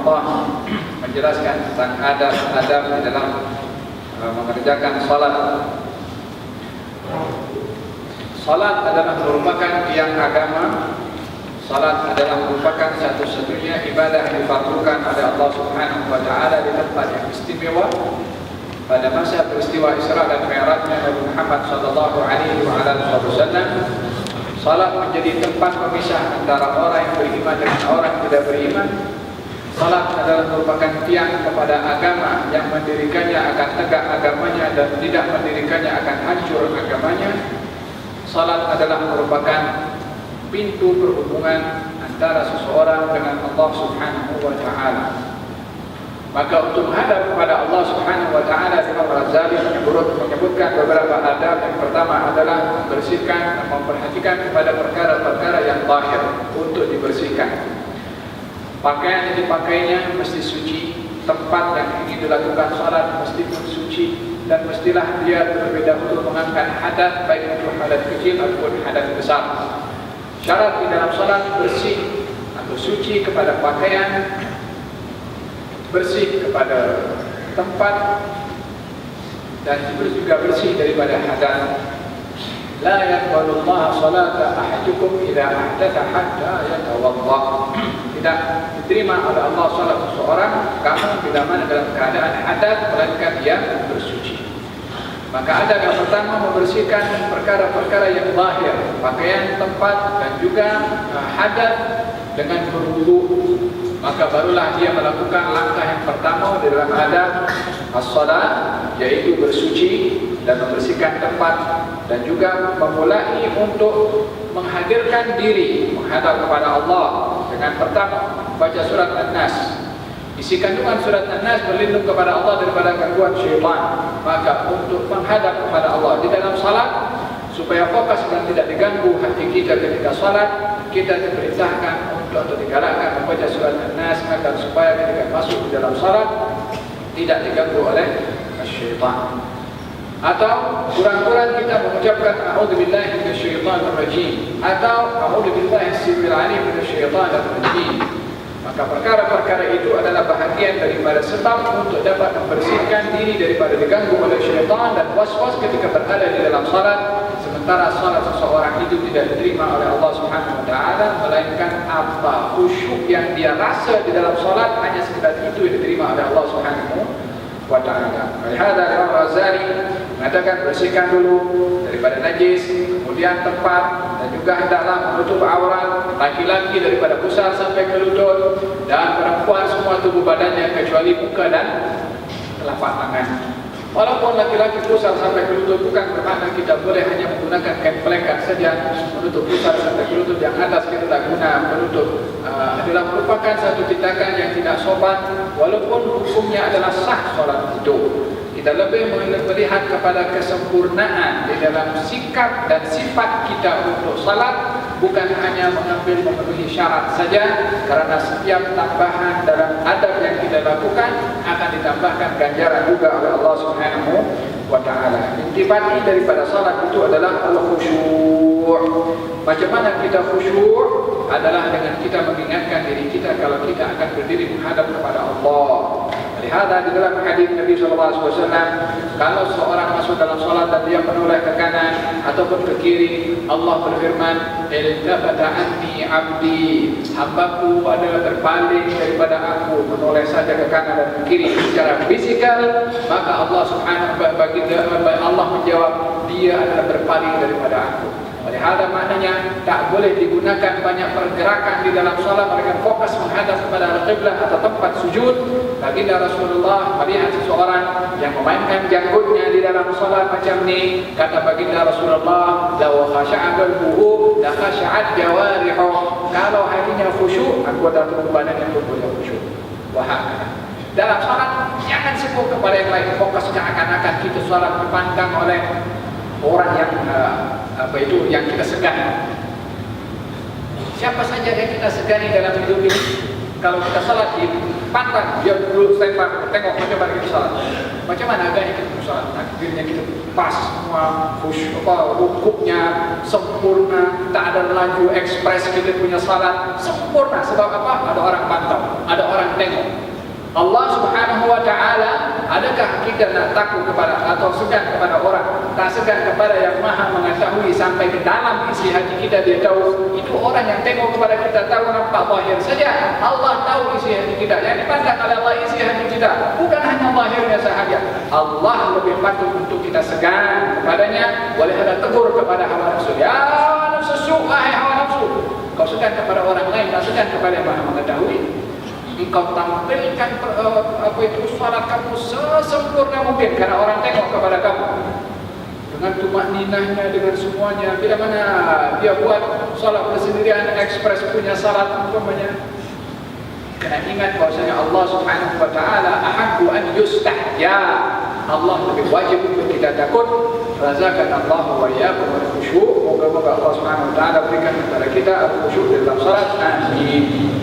rahimahullah menjelaskan tentang adab-adab di dalam mengerjakan salat. Salat adalah merupakan tiang agama. Salat adalah merupakan satu-satunya ibadah yang difardukan oleh Allah Subhanahu wa taala di tempat yang istimewa. Pada masa peristiwa Isra dan Mi'rajnya Nabi Muhammad sallallahu alaihi wasallam, salat menjadi tempat pemisah antara orang yang beriman dengan orang yang tidak beriman. Salat adalah merupakan tiang kepada agama, yang mendirikannya akan tegak agamanya dan tidak mendirikannya akan hancur agamanya. Salat adalah merupakan pintu perhubungan antara seseorang dengan Allah Subhanahu wa taala. Maka untuk menghadap kepada Allah Subhanahu wa taala, Imam Ghazali menyebutkan beberapa adab. Yang pertama adalah membersihkan dan memperhatikan kepada perkara-perkara yang zahir untuk dibersihkan. Pakaian yang dipakainya mesti suci, tempat yang ingin dilakukan salat mesti pun suci, dan mestilah dia terlebih dahulu mengangkat hadas, baik untuk hadas kecil ataupun hadas besar. Syarat di dalam salat bersih atau suci kepada pakaian, bersih kepada tempat, dan juga bersih daripada hadas. La yaqbalu Allah salata ahadukum idza ahdatha hatta yatawadda. Tidak diterima oleh Allah salat seseorang kamu bila mana dalam keadaan hadas melainkan dia bersuci. Maka adab yang pertama membersihkan perkara-perkara yang zahir, pakaian, tempat, dan juga hadas dengan berwudu. Maka barulah dia melakukan langkah yang pertama dalam adab as-salat, yaitu bersuci dan membersihkan tempat, dan juga memulai untuk menghadirkan diri menghadap kepada Allah dengan pertama baca surat An-Nas. Isi kandungan surat An-Nas berlindung kepada Allah daripada gangguan syaitan. Maka untuk menghadap kepada Allah di dalam salat, supaya fokus dan tidak diganggu hati kita ketika salat, kita diperintahkan untuk digalakkan membaca surat An-Nas agar supaya ketika masuk di dalam salat tidak diganggu oleh syaitan. Atau kurang-kurang kita mengucapkan a'udzubillahi minasyaitonir rajim atau a'udzubillahi as-sami'il 'alim minasyaitonir rajim. Maka perkara-perkara itu adalah bahagian daripada sebab untuk dapat membersihkan diri daripada diganggu oleh syaitan dan was-was ketika berada di dalam salat. Sementara salat seseorang itu tidak diterima oleh Allah Subhanahu wa taala, melainkan apa khusyuk yang dia rasa di dalam salat, hanya sekedar itu yang diterima oleh Allah Subhanahu wa ta'ala. Olehada Imam Ghazali mengatakan bersihkan dulu daripada najis, kemudian tempat, dan juga hendaklah menutup aurat laki-laki daripada pusar sampai ke lutut, dan perempuan semua tubuh badannya kecuali muka dan telapak tangan. Walaupun laki-laki pusar sampai ke lutut, bukan bermakna kita boleh hanya menggunakan kain pelekat saja menutup pusar sampai ke lutut. Yang atas kita tak guna menutup adalah merupakan satu tindakan yang tidak sopan, walaupun hukumnya adalah sah solat itu. Kita lebih melihat kepada kesempurnaan di dalam sikap dan sifat kita untuk salat, bukan hanya mengambil memenuhi syarat saja, karena setiap tambahan dalam adab yang kita lakukan akan ditambahkan ganjaran juga oleh Allah Subhanahu wa ta'ala. Intisari daripada salat itu adalah al-khusyuk. Macam mana kita khusyuk? Adalah dengan kita mengingatkan diri kita kalau kita akan berdiri menghadap kepada Allah. Lihat di dalam hadis Nabi SAW, kalau seorang masuk dalam salat dan dia menoleh ke kanan ataupun ke kiri, Allah berfirman, "Iltafata anni 'abdi", hambaku adalah terpaling daripada aku, menoleh saja ke kanan dan ke kiri secara fisikal. Maka Allah Subhanahu wa ta'ala, Allah menjawab, dia adalah berpaling daripada aku. Oleh hal maknanya tak boleh digunakan banyak pergerakan di dalam salat, mereka fokus menghadap kepada al-qiblah atau tempat sujud. Baginda Rasulullah melihat seseorang yang memainkan janggutnya di dalam salat macam ni, kata baginda Rasulullah, "Law khasha'a qalbuhu la khasha'at jawarihu." Kalau hatinya khusyuk, anggota tubuh badannya pun boleh khusyuk. Wahai dalam salat jangan sibuk kepada yang lain, fokus seakan-akan kita salat dipandang oleh orang yang yang kita segani. Siapa saja yang kita segani dalam hidup ini, kalau kita salat dipandang, dia dulu tengok macam mana kita salat. Macam mana agaknya kita bersolat? Takbirnya kita pas semua, rukuknya sempurna, tak ada laju ekspres kita punya salat sempurna. Sebab apa? Ada orang pantau, ada orang tengok. Allah Subhanahu wa ta'ala, adakah kita nak takut kepada atau segan kepada orang? Tak segan kepada yang maha mengetahui sampai ke dalam isi hati kita. Dia tahu. Itu orang yang tengok kepada kita, tahu nampak zahir saja. Allah tahu isi hati kita. Yang dipandang oleh Allah isi hati kita bukan hanya zahirnya sahaja. Allah lebih patut untuk kita segan kepadanya. Boleh ada tegur kepada hawa nafsu. Ya hawa nafsu, wahai hawa nafsu, kau segan kepada orang lain, tak segan kepada yang maha mengetahui. Engkau tampilkan salat kamu sesempurna mungkin karena orang tengok kepada kamu dengan tumak ninahnya, dengan semuanya. Bila mana dia buat salat bersendirian, ekspres punya salat umpamanya, kena ingat bahwasanya Allah Subhanahu wa ta'ala ahabbu an yustahya. Allah lebih wajib untuk kita takut. Razaqana Allah wa iyyakum al-khusyu'. Moga-moga Allah Subhanahu wa ta'ala berikan kepada kita al-khusyu' dalam salat. Amin.